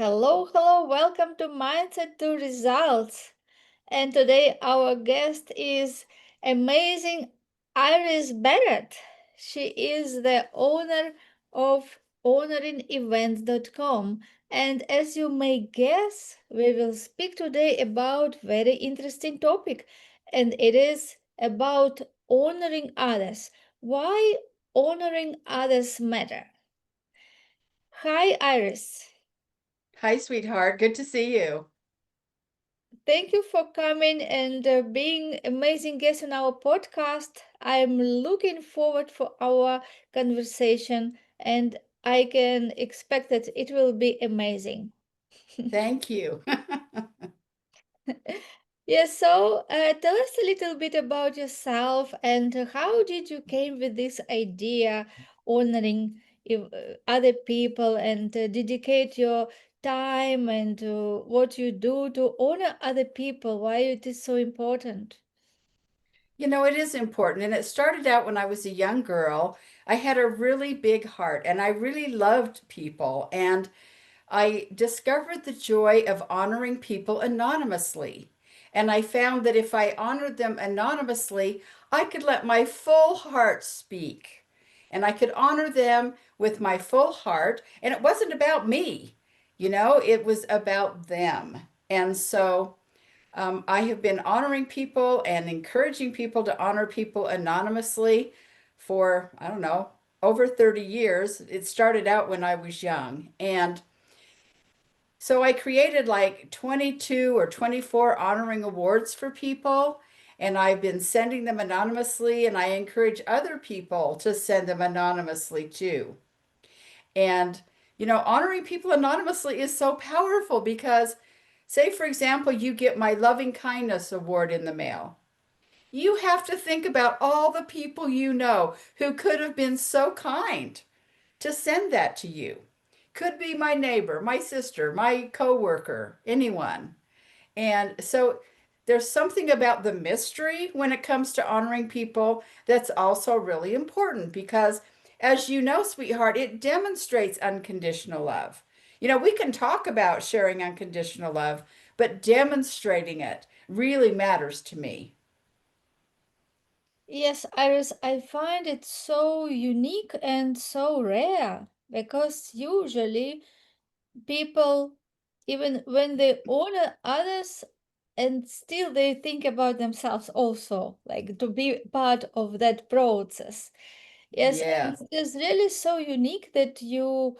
Hello, hello, welcome to Mindset to Results. And today our guest is amazing Iris Barratt. She is the owner of honoringevents.com. And as you may guess, we will speak today about very interesting topic, and it is about honoring others. Why honoring others matter. Hi Iris. Hi, sweetheart. Good to see you. Thank you for coming and being amazing guest on our podcast. I'm looking forward for our conversation and I can expect that it will be amazing. Thank you. Yes, so tell us a little bit about yourself and how did you came with this idea honoring other people and dedicate your time and what you do to honor other people, why it is so important. It is important. And it started out when I was a young girl. I had a really big heart and I really loved people. And I discovered the joy of honoring people anonymously. And I found that if I honored them anonymously, I could let my full heart speak. And I could honor them with my full heart. And it wasn't about me, it was about them. And so I have been honoring people and encouraging people to honor people anonymously for, I don't know, over 30 years. It started out when I was young. And so I created like 22 or 24 honoring awards for people. And I've been sending them anonymously, and I encourage other people to send them anonymously too. And, honoring people anonymously is so powerful because, say, for example, you get my Loving Kindness Award in the mail. You have to think about all the people you know who could have been so kind to send that to you. Could be my neighbor, my sister, my coworker, anyone. And so there's something about the mystery when it comes to honoring people that's also really important because, as you know, sweetheart, it demonstrates unconditional love. We can talk about sharing unconditional love, but demonstrating it really matters to me. Yes, Iris, I find it so unique and so rare because usually people, even when they honor others, and still they think about themselves also, like to be part of that process. Yes, and Yes. it is really so unique that you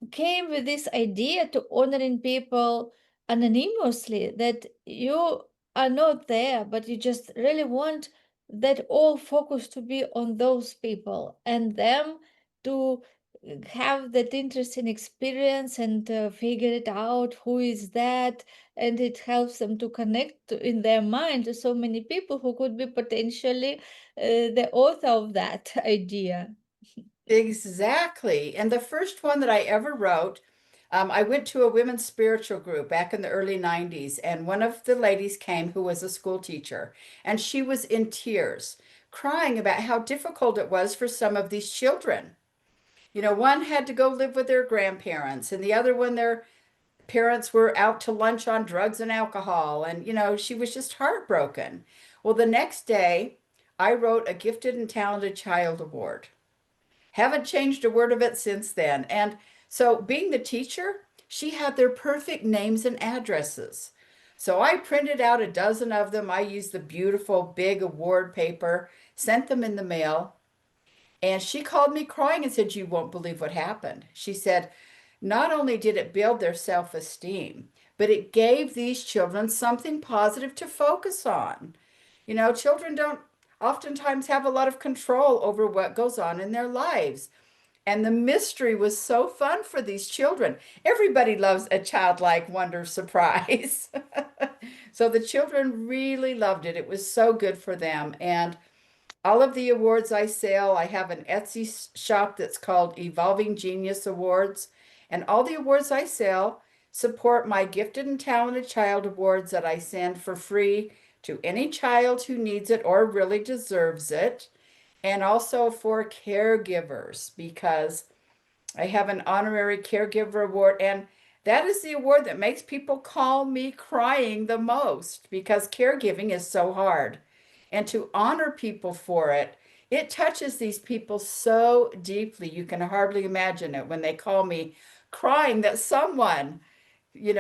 came with this idea to honoring people anonymously, that you are not there but you just really want that all focus to be on those people and them to have that interesting experience and figure it out who is that, and it helps them to connect in their mind to so many people who could be potentially the author of that idea. Exactly. And the first one that I ever wrote, I went to a women's spiritual group back in the early 90s, and one of the ladies came who was a school teacher, and she was in tears, crying about how difficult it was for some of these children. One had to go live with their grandparents, and the other one, their parents were out to lunch on drugs and alcohol, and, she was just heartbroken. Well, the next day, I wrote a Gifted and Talented Child Award. Haven't changed a word of it since then. And so, being the teacher, she had their perfect names and addresses. So, I printed out a dozen of them. I used the beautiful big award paper, sent them in the mail. And she called me crying and said, "You won't believe what happened." She said, "Not only did it build their self esteem, but it gave these children something positive to focus on. Children don't oftentimes have a lot of control over what goes on in their lives. And the mystery was so fun for these children. Everybody loves a childlike wonder surprise." So the children really loved it. It was so good for them. And all of the awards I sell, I have an Etsy shop that's called Evolving Genius Awards. And all the awards I sell support my Gifted and Talented Child Awards that I send for free to any child who needs it or really deserves it, and also for caregivers because I have an honorary caregiver award, and that is the award that makes people call me crying the most because caregiving is so hard. And to honor people for it, it touches these people so deeply. You can hardly imagine it when they call me crying that someone,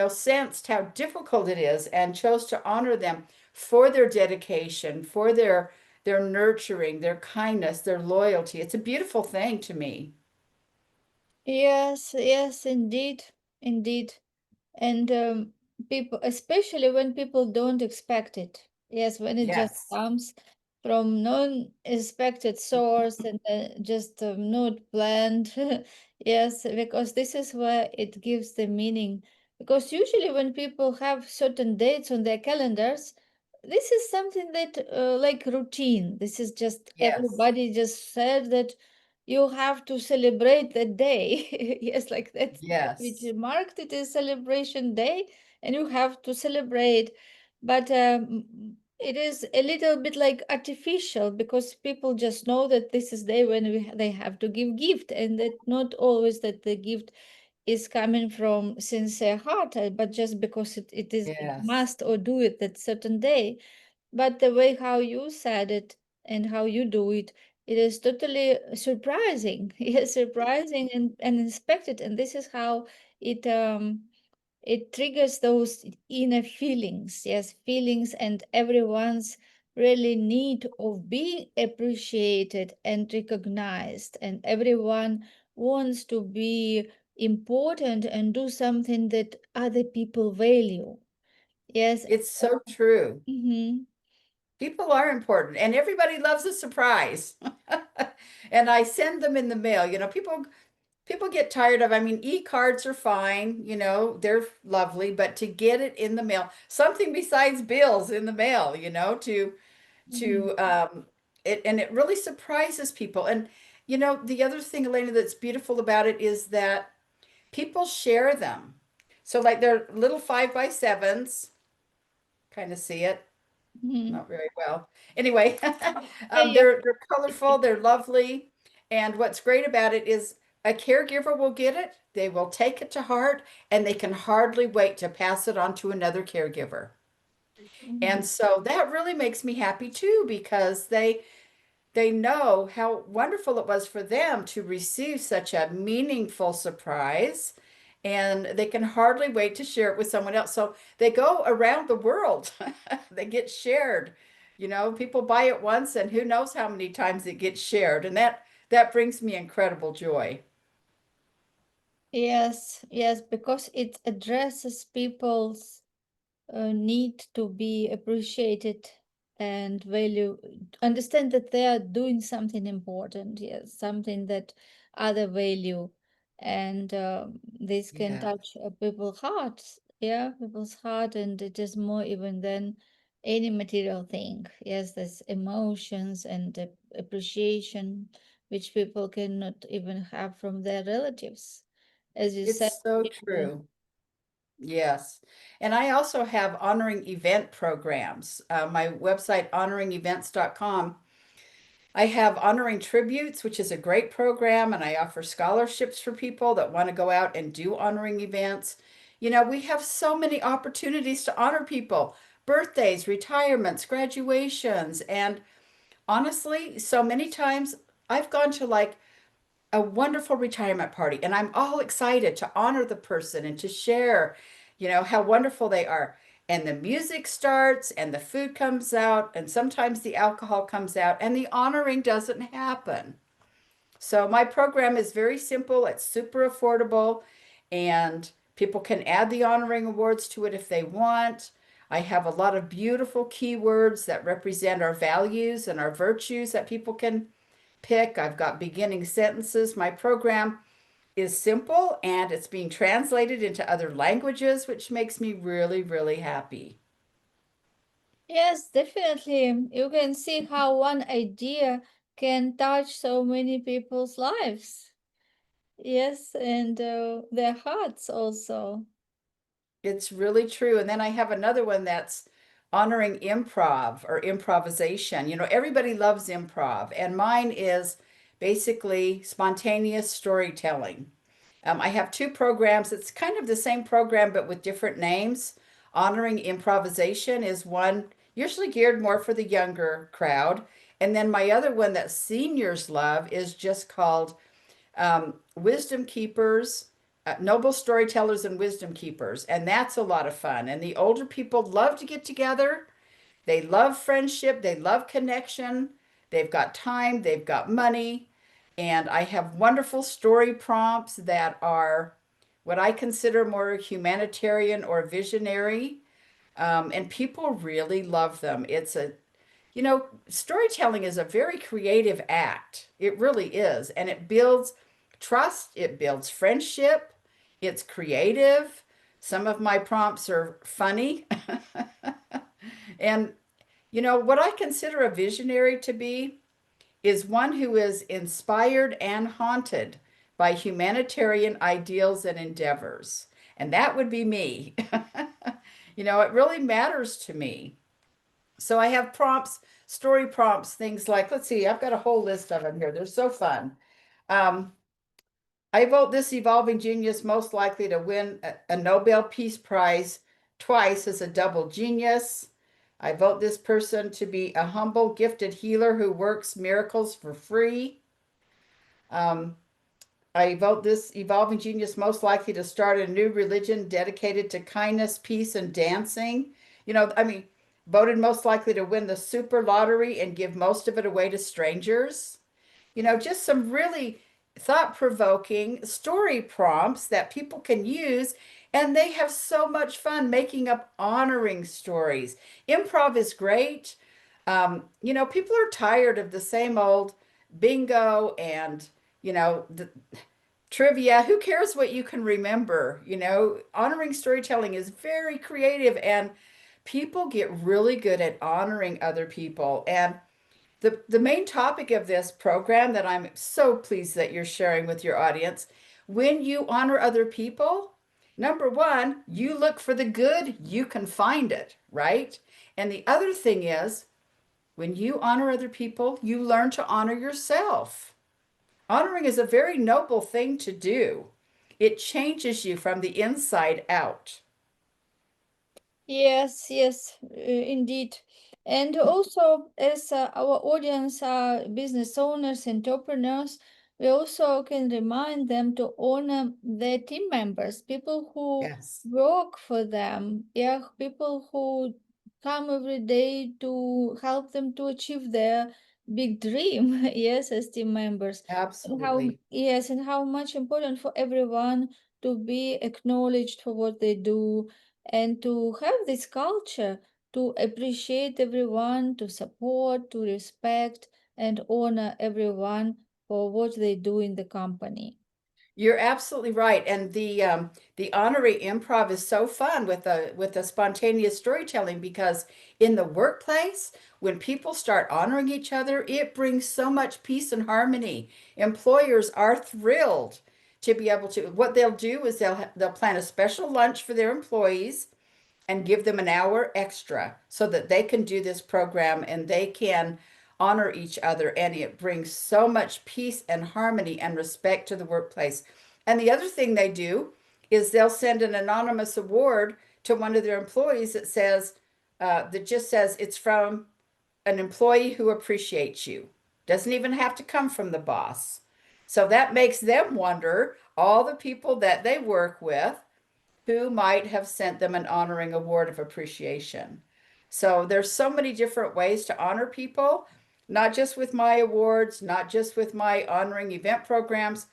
sensed how difficult it is and chose to honor them for their dedication, for their nurturing, their kindness, their loyalty. It's a beautiful thing to me. Yes, yes, indeed, indeed. And people, especially when people don't expect it. Yes, when it just Yes. comes from non-expected source and just not planned. Yes, because this is where it gives the meaning. Because usually when people have certain dates on their calendars, this is something that like routine. This is just Yes. everybody just said that you have to celebrate the day. Yes, like that, which Yes. marked it as celebration day, and you have to celebrate. But it is a little bit like artificial because people just know that this is day when they have to give gift, and that not always that the gift is coming from sincere heart, but just because it is it Yes. must or do it that certain day. But the way how you said it and how you do it, it is totally surprising. Yes, surprising and unexpected. And this is how it it triggers those inner feelings. Yes, feelings and everyone's really need of being appreciated and recognized. And everyone wants to be important and do something that other people value. Yes. It's so true. Mhm. People are important and everybody loves a surprise. And I send them in the mail. People get tired of, I mean, e-cards are fine, they're lovely, but to get it in the mail, something besides bills in the mail, Mhm. to it and it really surprises people. And the other thing, Elena, that's beautiful about it is that people share them. So like they're little 5x7s, kind of see it, Mhm. not very well. Anyway, Yeah, yeah. they're colorful, they're lovely, and what's great about it is a caregiver will get it, they will take it to heart, and they can hardly wait to pass it on to another caregiver. Mhm. And so that really makes me happy too because they know how wonderful it was for them to receive such a meaningful surprise, and they can hardly wait to share it with someone else. So they go around the world. They get shared. People buy it once and who knows how many times it gets shared. And that brings me incredible joy. Yes, yes, because it addresses people's need to be appreciated and value, understand that they are doing something important, yes, something that other value, and this can Yeah, touch people's hearts, yeah, people's heart, and it is more even than any material thing. Yes, there's emotions and appreciation which people cannot even have from their relatives, as you said. it's so true. Yes. And I also have honoring event programs. My website, honoringevents.com. I have Honoring Tributes, which is a great program, and I offer scholarships for people that want to go out and do honoring events. We have so many opportunities to honor people, birthdays, retirements, graduations, and honestly, so many times I've gone to like a wonderful retirement party and I'm all excited to honor the person and to share, how wonderful they are. And the music starts and the food comes out and sometimes the alcohol comes out and the honoring doesn't happen. So my program is very simple, it's super affordable, and people can add the honoring awards to it if they want. I have a lot of beautiful keywords that represent our values and our virtues that people can pick. I've got beginning sentences. My program is simple and it's being translated into other languages, which makes me really, really happy. Yes, definitely. You can see how one idea can touch so many people's lives. Yes, and their hearts also. It's really true. And then I have another one that's honoring improv or improvisation. Everybody loves improv, and mine is basically spontaneous storytelling. I have two programs. It's kind of the same program, but with different names. Honoring Improvisation is one usually geared more for the younger crowd. And then my other one that seniors love is just called Wisdom Keepers, Noble Storytellers and Wisdom Keepers. And that's a lot of fun. And the older people love to get together. They love friendship, they love connection. They've got time, they've got money. And I have wonderful story prompts that are what I consider more humanitarian or visionary. And people really love them. Storytelling is a very creative act. It really is. And it builds trust, it builds friendship, it's creative. Some of my prompts are funny. And, what I consider a visionary to be is one who is inspired and haunted by humanitarian ideals and endeavors. And that would be me. It really matters to me. So I have prompts, story prompts, things like, let's see, I've got a whole list of them here. They're so fun. Um, I vote this evolving genius most likely to win a Nobel Peace Prize twice as a double genius. I vote this person to be a humble, gifted healer who works miracles for free. Um, I vote this evolving genius most likely to start a new religion dedicated to kindness, peace, and dancing. Voted most likely to win the super lottery and give most of it away to strangers. Just some really thought-provoking story prompts that people can use, and they have so much fun making up honoring stories. Improv is great. People are tired of the same old bingo and, the trivia. Who cares what you can remember? Honoring storytelling is very creative, and people get really good at honoring other people. And the main topic of this program that I'm so pleased that you're sharing with your audience, when you honor other people, number one, you look for the good, you can find it, right? And the other thing is, when you honor other people, you learn to honor yourself. Honoring is a very noble thing to do. It changes you from the inside out. Yes, yes, indeed. And also, as our audience are business owners, entrepreneurs, we also can remind them to honor their team members, people who Yes, work for them, yeah, people who come every day to help them to achieve their big dream, yes, as team members. And how, absolutely. yes, and how much important for everyone to be acknowledged for what they do and to have this culture to appreciate everyone, to support, to respect, and honor everyone for what they do in the company. You're absolutely right. And the honorary improv is so fun with the spontaneous storytelling because in the workplace, when people start honoring each other, it brings so much peace and harmony. Employers are thrilled to be able to. What they'll do is they'll plan a special lunch for their employees and give them an hour extra so that they can do this program and they can honor each other. And it brings so much peace and harmony and respect to the workplace. And the other thing they do is they'll send an anonymous award to one of their employees that just says it's from an employee who appreciates you. Doesn't even have to come from the boss. So that makes them wonder all the people that they work with who might have sent them an honoring award of appreciation. So there's so many different ways to honor people, not just with my awards, not just with my honoring event programs.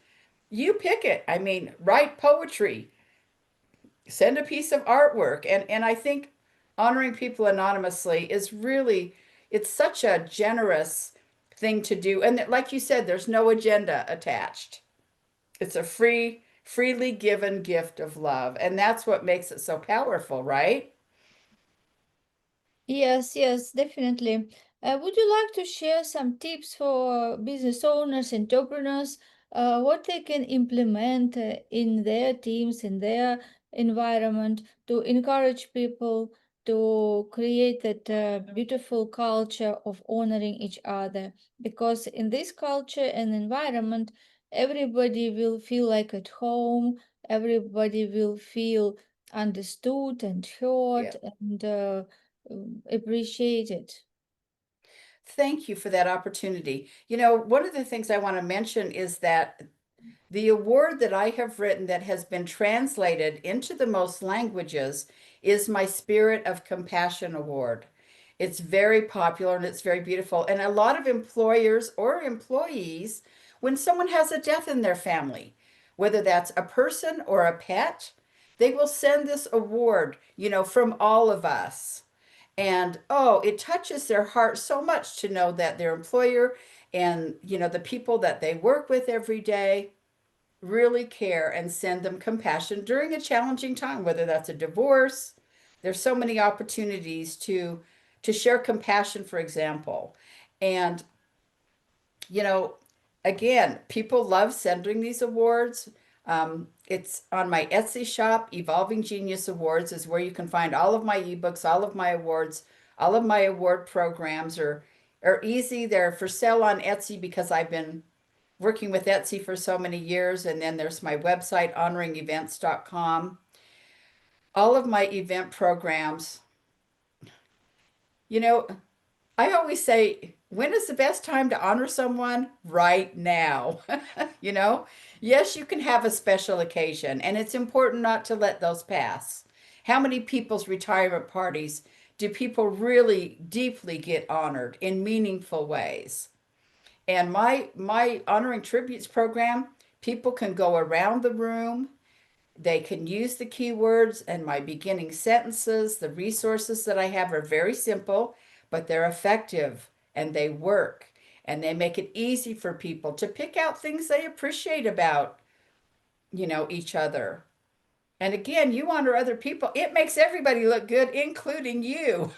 You pick it. I mean, write poetry, send a piece of artwork. And I think honoring people anonymously is really, it's such a generous thing to do. And like you said, there's no agenda attached. It's a freely given gift of love. And that's what makes it so powerful, right? Yes, yes, definitely. Would you like to share some tips for business owners, entrepreneurs, what they can implement in their teams, in their environment to encourage people to create that beautiful culture of honoring each other? Because in this culture and environment, everybody will feel like at home, everybody will feel understood and Yeah. heard and appreciated. Thank you for that opportunity. One of the things I want to mention is that the award that I have written that has been translated into the most languages is my Spirit of Compassion Award. It's very popular and it's very beautiful. And a lot of employers or employees, when someone has a death in their family, whether that's a person or a pet, they will send this award, from all of us. And oh, it touches their heart so much to know that their employer and, the people that they work with every day really care and send them compassion during a challenging time, whether that's a divorce. There's so many opportunities to share compassion, for example. And you know, again, people love sending these awards. It's on my Etsy shop. Evolving Genius Awards is where you can find all of my ebooks, all of my awards, all of my award programs are easy. They're for sale on Etsy because I've been working with Etsy for so many years. And then there's my website, honoringevents.com. All of my event programs, you know, I always say, when is the best time to honor someone? Right now. you know, yes, you can have a special occasion, and it's important not to let those pass. How many people's retirement parties do people really deeply get honored in meaningful ways? And my honoring tributes program, people can go around the room. They can use the keywords and my beginning sentences. The resources that I have are very simple, but they're effective and they work. And they make it easy for people to pick out things they appreciate about, each other. And again, you honor other people. It makes everybody look good, including you.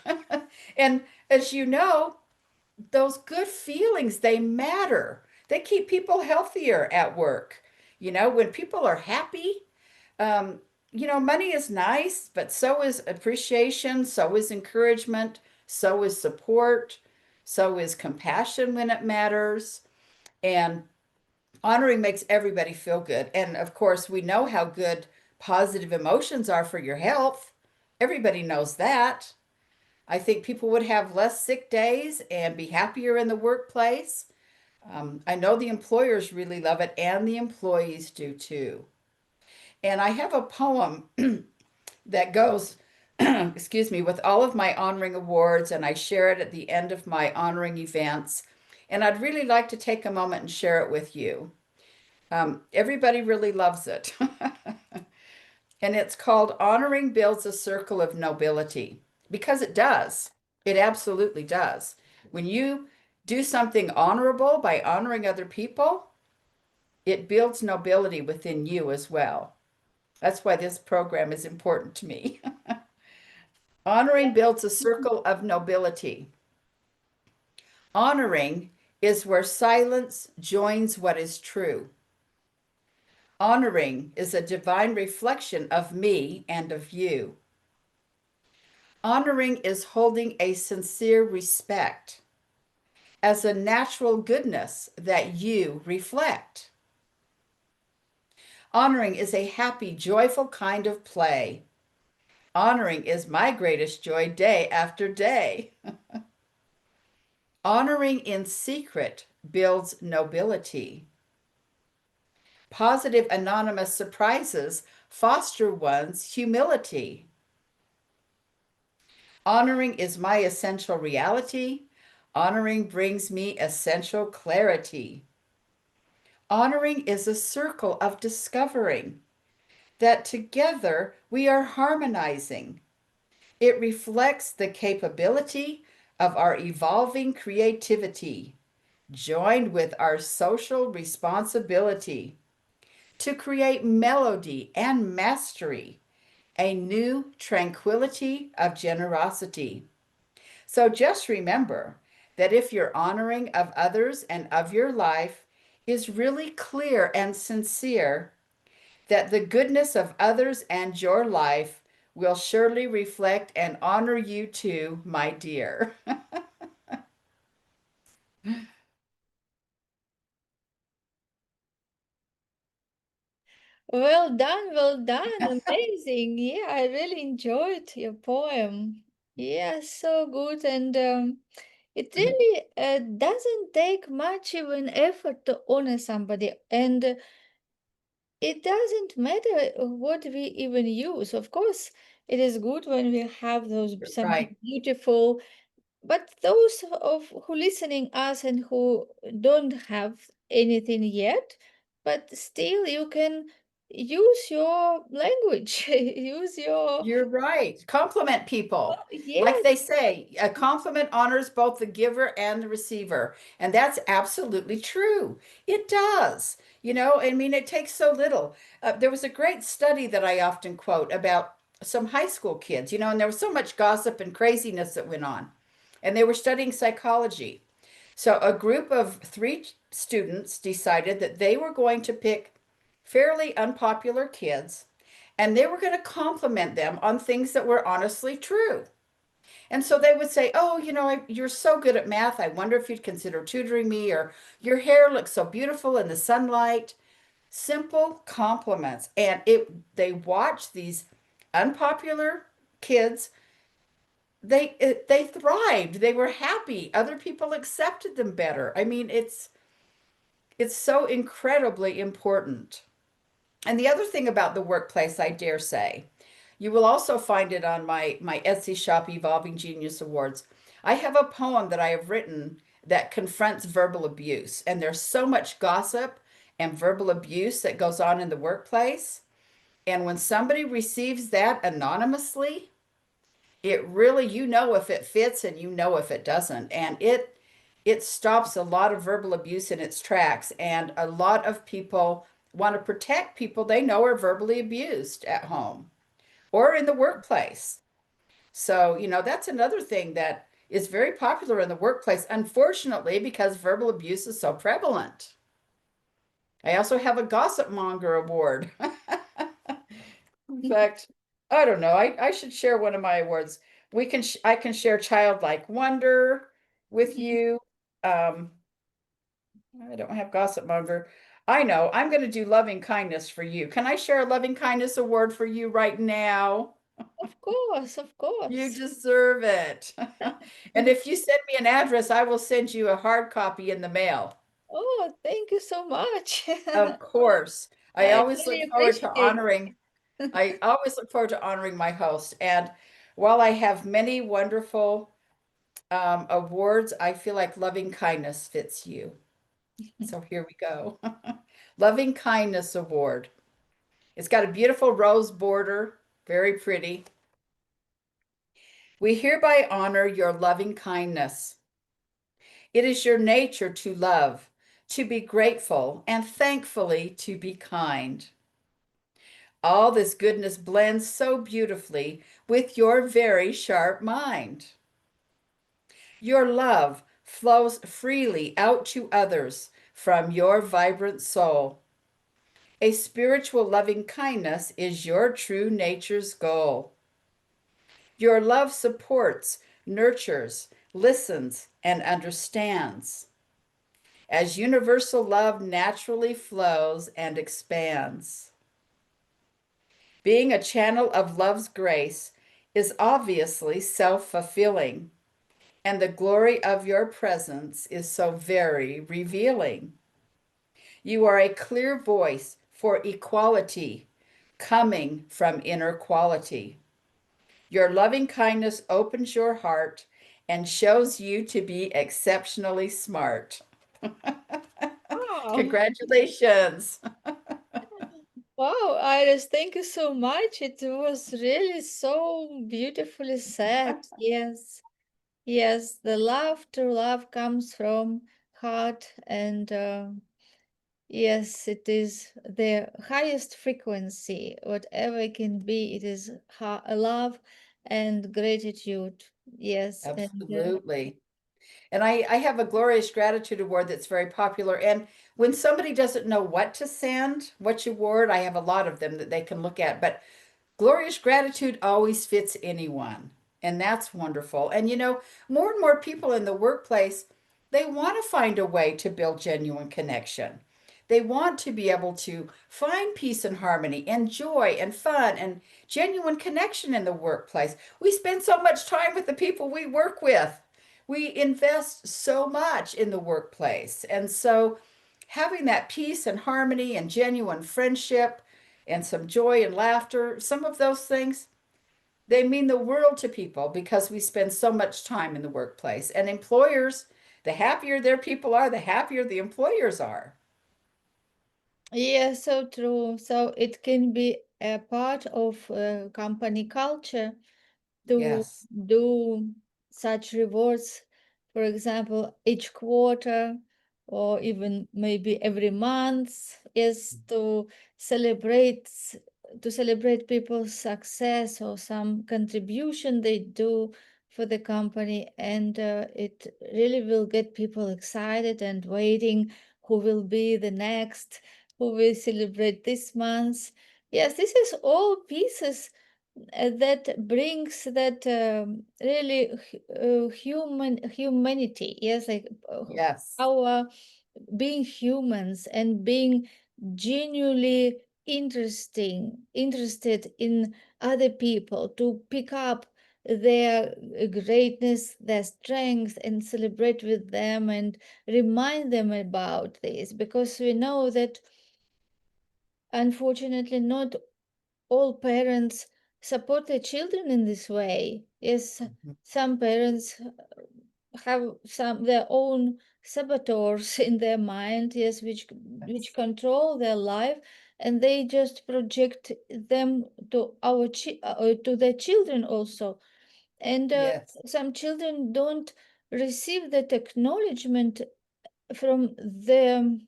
and as you know, those good feelings, they matter. They keep people healthier at work. When people are happy, um, money is nice, but so is appreciation, so is encouragement, so is support, so is compassion when it matters. And honoring makes everybody feel good. And of course, we know how good positive emotions are for your health. Everybody knows that. I think people would have less sick days and be happier in the workplace. I know the employers really love it, and the employees do too. And I have a poem that goes, excuse me, with all of my honoring awards, and I share it at the end of my honoring events. And I'd really like to take a moment and share it with you. Everybody really loves it. And it's called Honoring Builds a Circle of Nobility because it does. It absolutely does. When you do something honorable by honoring other people, it builds nobility within you as well. That's why this program is important to me. Honoring builds a circle of nobility. Honoring is where silence joins what is true. Honoring is a divine reflection of me and of you. Honoring is holding a sincere respect as a natural goodness that you reflect. Honoring is a happy, joyful kind of play. Honoring is my greatest joy day after day. Honoring in secret builds nobility. Positive anonymous surprises foster one's humility. Honoring is my essential reality. Honoring brings me essential clarity. Honoring is a circle of discovering that together we are harmonizing. It reflects the capability of our evolving creativity, joined with our social responsibility to create melody and mastery, a new tranquility of generosity. So just remember that if your honoring of others and of your life is really clear and sincere, that the goodness of others and your life will surely reflect and honor you too, my dear. Well done, well done. Amazing. Yeah, I really enjoyed your poem. Yeah, so good. And it really doesn't take much even effort to honor somebody. And it doesn't matter what we even use. Of course, it is good when we have those something Right. beautiful. But those of who listening us and who don't have anything yet, but still you can use your language, use your You're right. Compliment people. Like yes, they say, a compliment honors both the giver and the receiver. And that's absolutely true. It does. I mean, it takes so little. There was a great study that I often quote about some high school kids, and there was so much gossip and craziness that went on. And they were studying psychology. So a group of three students decided that they were going to pick fairly unpopular kids and they were going to compliment them on things that were honestly true. And so they would say, "Oh, you're so good at math. I wonder if you'd consider tutoring me," or "Your hair looks so beautiful in the sunlight." Simple compliments. And they watched these unpopular kids. They thrived. They were happy. Other people accepted them better. I mean, it's so incredibly important. And the other thing about the workplace, I dare say, you will also find it on my Etsy shop, Evolving Genius Awards. I have a poem that I have written that confronts verbal abuse. And there's so much gossip and verbal abuse that goes on in the workplace. And when somebody receives that anonymously, it really, if it fits and if it doesn't. And it stops a lot of verbal abuse in its tracks. And a lot of people want to protect people they know are verbally abused at home or in the workplace. So, that's another thing that is very popular in the workplace, unfortunately, because verbal abuse is so prevalent. I also have a gossip monger award. In fact, I don't know. I should share one of my awards. I can share childlike wonder with you. Um, I don't have gossip monger. I know. I'm going to do loving kindness for you. Can I share a loving kindness award for you right now? of course, of You course. deserve it. And if you send me an address, I will send you a hard copy in the mail. Oh, thank you so much. Of course. I I always really look forward to appreciate. honoring I always look forward to honoring my host. And while I have many wonderful awards, I feel like loving kindness fits you. So here we go. Loving Kindness Award. It's got a beautiful rose border, very pretty. We hereby honor your loving kindness. It is your nature to love, to be grateful, and thankfully to be kind. All this goodness blends so beautifully with your very sharp mind. Your love flows freely out to others from your vibrant soul. A spiritual loving kindness is your true nature's goal. Your love supports, nurtures, listens, and understands. As universal love naturally flows and expands. Being a channel of love's grace is obviously self fulfilling, and the glory of your presence is so very revealing. You are a clear voice for equality coming from inner quality. Your loving kindness opens your heart and shows you to be exceptionally smart. Wow. Congratulations. Wow, Iris, thank you so much. It was really so beautifully said. Yes. Yes, the love, true love comes from heart, and yes, it is the highest frequency, whatever it can be. It is love and gratitude. Yes, and Absolutely. And I have a Glorious Gratitude Award that's very popular. And when somebody doesn't know what to send, which award, I have a lot of them that they can look at. But Glorious Gratitude always fits anyone. And that's wonderful. And more and more people in the workplace, they want to find a way to build genuine connection. They want to be able to find peace and harmony and joy and fun and genuine connection in the workplace. We spend so much time with the people we work with. We invest so much in the workplace. And so having that peace and harmony and genuine friendship and some joy and laughter, some of those things, they mean the world to people because we spend so much time in the workplace. And employers, the happier their people are, the happier the employers are. Yeah, so true. So it can be a part of company culture to Yes. do such rewards, for example, each quarter or even maybe every month, is to celebrate people's success or some contribution they do for the company, and it really will get people excited and waiting who will be the next, who will celebrate this month. Yes, this is all pieces that brings that really humanity. Yes, like Yes. our being humans and being genuinely interested in other people, to pick up their greatness, their strength, and celebrate with them and remind them about this, because we know that unfortunately not all parents support their children in this way. Yes, Mhm. some parents have some their own saboteurs in their mind, yes, which Yes. control their life, and they just project them to to their children also. And Yes. some children don't receive that acknowledgement from the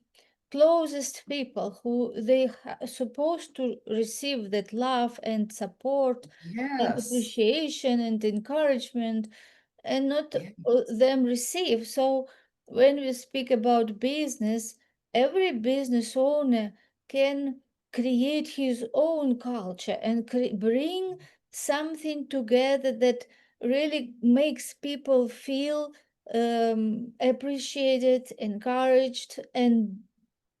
closest people who they are supposed to receive that love and support and Yes. appreciation and encouragement, and not Yes. them receive. So when we speak about business, every business owner can create his own culture and bring something together that really makes people feel appreciated, encouraged, and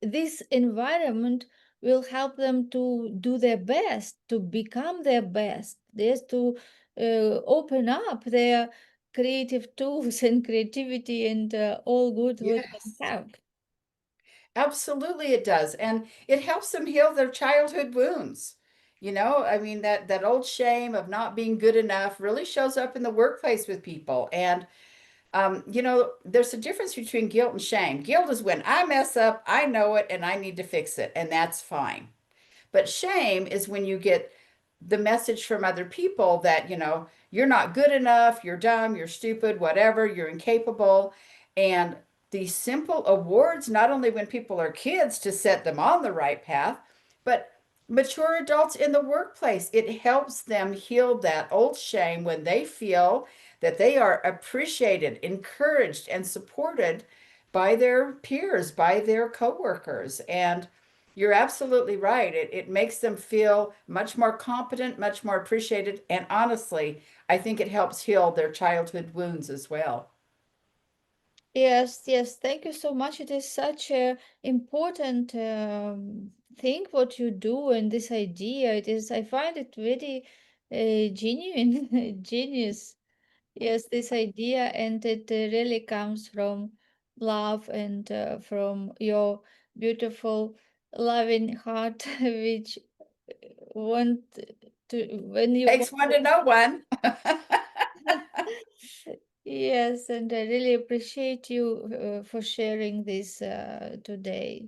this environment will help them to do their best, to become their best. Yes, to open up their creative tools and creativity and all good what they Yes. have. Absolutely it does. And it helps them heal their childhood wounds. I mean that old shame of not being good enough really shows up in the workplace with people. And there's a difference between guilt and shame. Guilt is when I mess up, I know it, and I need to fix it, and that's fine. But shame is when you get the message from other people that, you're not good enough, you're dumb, you're stupid, whatever, you're incapable. And these simple awards, not only when people are kids to set them on the right path, but mature adults in the workplace, it helps them heal that old shame when they feel that they are appreciated, encouraged, and supported by their peers, by their coworkers. And you're absolutely right. It makes them feel much more competent, much more appreciated. And honestly, I think it helps heal their childhood wounds as well. Yes, yes, thank you so much. It is such a important thing what you do, and this idea. It is, I find it very genuine, genius. Yes, this idea, and it really comes from love and from your beautiful, loving heart, which want to, when you Takes one to know one. Yes, and I really appreciate you for sharing this today.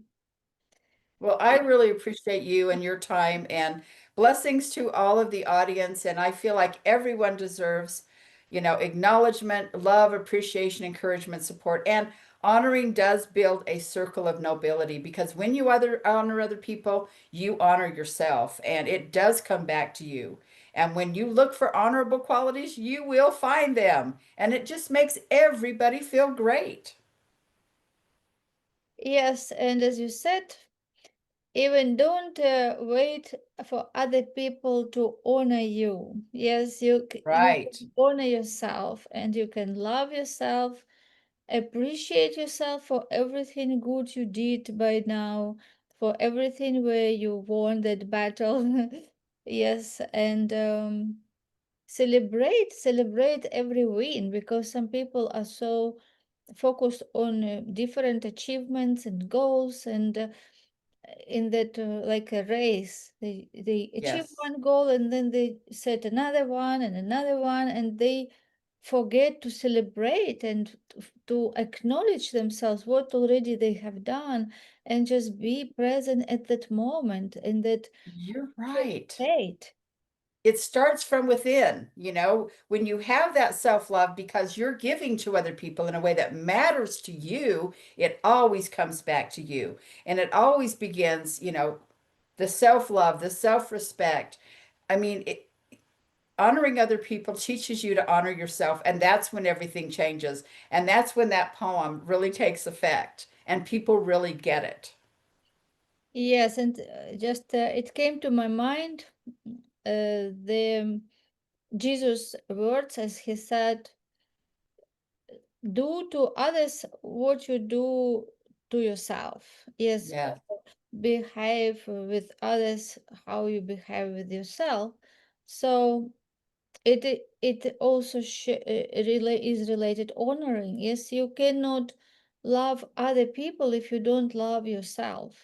Well, I really appreciate you and your time, and blessings to all of the audience. And I feel like everyone deserves, acknowledgement, love, appreciation, encouragement, support. And honoring does build a circle of nobility, because when you honor other people, you honor yourself, and it does come back to you. And when you look for honorable qualities, you will find them. And it just makes everybody feel great. Yes, and as you said, even don't wait for other people to honor you. Yes, you Right. can honor yourself, and you can love yourself appreciate yourself for everything good you did by now, for everything where you won that battle. Yes, and celebrate every win, because some people are so focused on different achievements and goals, and in that like a race, they achieve Yes. one goal and then they set another one and another one, and they forget to celebrate and to acknowledge themselves what already they have done, and just be present at that moment in that You're full right. state. It starts from within, when you have that self-love because you're giving to other people in a way that matters to you, it always comes back to you. And it always begins, the self-love, the self-respect. I mean, honoring other people teaches you to honor yourself, and that's when everything changes. And that's when that poem really takes effect and people really get it. Yes, and just it came to my mind the Jesus words, as he said, do to others what you do to yourself. Yes, Yes, behave with others how you behave with yourself. So it also is related honoring. Yes, you cannot love other people if you don't love yourself.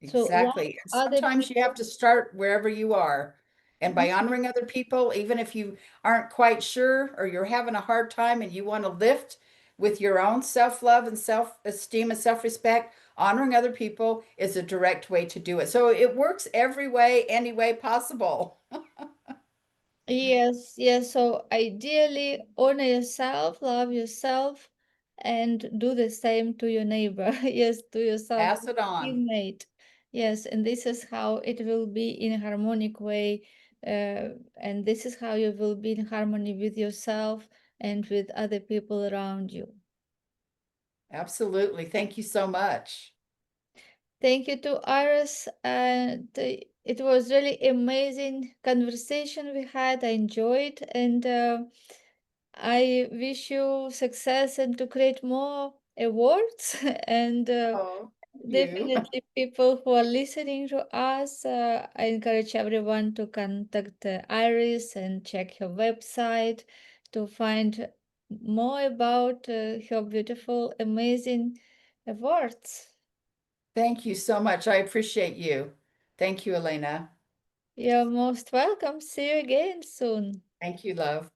So love exactly. And other sometimes you people. have to start wherever you are. And by honoring other people, even if you aren't quite sure or you're having a hard time and you want to lift with your own self-love and self-esteem and self-respect, honoring other people is a direct way to do it. So it works every way, any way possible. Yes, yes. So ideally, honor yourself, love yourself, and do the same to your neighbor. Yes, to yourself, Pass it on. teammate. Yes, and this is how it will be in a harmonic way. And this is how you will be in harmony with yourself and with other people around you. Absolutely. Thank you so much. Thank you to Iris. And it was really amazing conversation we had. I enjoyed, and I wish you success and to create more awards. And Oh, you. definitely, people who are listening to us, I encourage everyone to contact Iris and check her website to find more about her beautiful, amazing awards. Thank you so much. I appreciate you. Thank you, Elena. You're most welcome. See you again soon. Thank you, love.